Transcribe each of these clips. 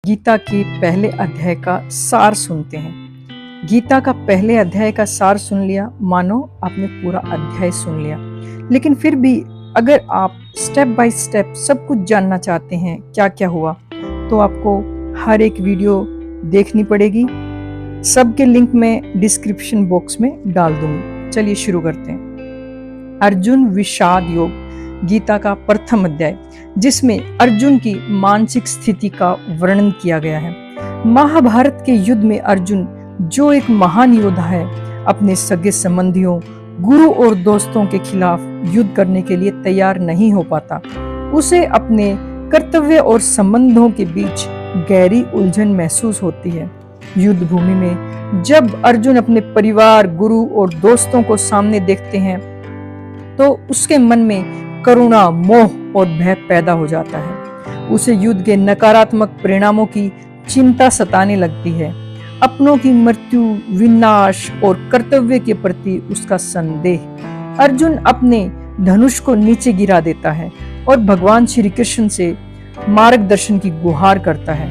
गीता के पहले अध्याय का सार सुनते हैं। गीता का पहले अध्याय का सार सुन लिया, मानो आपने पूरा अध्याय सुन लिया। लेकिन फिर भी अगर आप स्टेप बाय स्टेप सब कुछ जानना चाहते हैं क्या क्या हुआ, तो आपको हर एक वीडियो देखनी पड़ेगी। सबके लिंक मैं डिस्क्रिप्शन बॉक्स में डाल दूंगी। चलिए शुरू करते हैं। अर्जुन विषाद योग, गीता का प्रथम अध्याय, जिसमें अर्जुन की मानसिक स्थिति का वर्णन किया गया है। महाभारत के युद्ध में अर्जुन, जो एक महान योद्धा है, अपने सगे संबंधियों, गुरु और दोस्तों के खिलाफ युद्ध करने के लिए तैयार नहीं हो पाता। उसे अपने कर्तव्य और संबंधों के बीच गहरी उलझन महसूस होती है। युद्ध भूमि में जब अर्जुन अपने परिवार, गुरु और दोस्तों को सामने देखते हैं, तो उसके मन में करुणा, मोह और भय पैदा हो जाता है। उसे युद्ध के नकारात्मक परिणामों की चिंता सताने लगती है। अपनों की मृत्यु, विनाश और कर्तव्य के प्रति उसका संदेह। अर्जुन अपने धनुष को नीचे गिरा देता है और भगवान श्री कृष्ण से मार्गदर्शन की गुहार करता है।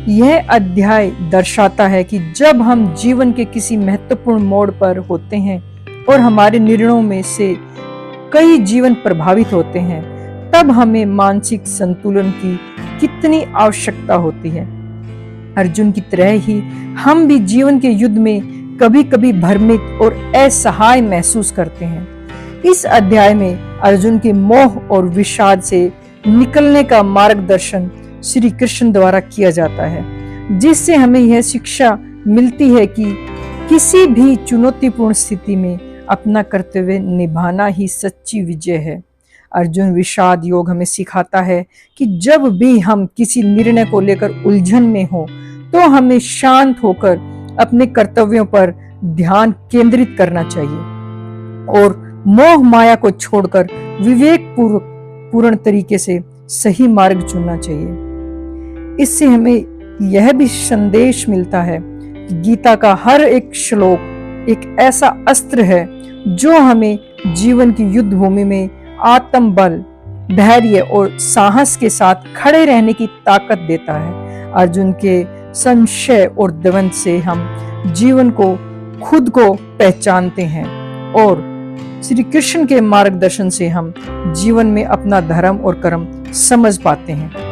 यह अध्याय दर्शाता है कि जब हम जीवन के किसी महत्वपूर्ण मोड़ पर होते हैं और हमारे निर्णयों में से कई जीवन प्रभावित होते हैं, तब हमें मानसिक संतुलन की कितनी आवश्यकता होती है। अर्जुन की तरह ही हम भी जीवन के युद्ध में कभी कभी भ्रमित और असहाय महसूस करते हैं। इस अध्याय में अर्जुन के मोह और विषाद से निकलने का मार्गदर्शन श्री कृष्ण द्वारा किया जाता है, जिससे हमें यह शिक्षा मिलती है कि किसी भी चुनौतीपूर्ण स्थिति में अपना कर्तव्य निभाना ही सच्ची विजय है। अर्जुन विषाद योग हमें सिखाता है कि जब भी हम किसी निर्णय को लेकर उलझन में हो, तो हमें शांत होकर अपने कर्तव्यों पर ध्यान केंद्रित करना चाहिए और मोह माया को छोड़कर विवेक पूर्ण तरीके से सही मार्ग चुनना चाहिए। इससे हमें यह भी संदेश मिलता है कि गीता का हर एक श्लोक एक ऐसा अस्त्र है जो हमें जीवन की युद्ध भूमि में आत्मबल, धैर्य और साहस के साथ खड़े रहने की ताकत देता है। अर्जुन के संशय और द्वंद से हम जीवन को खुद को पहचानते हैं और श्री कृष्ण के मार्गदर्शन से हम जीवन में अपना धर्म और कर्म समझ पाते हैं।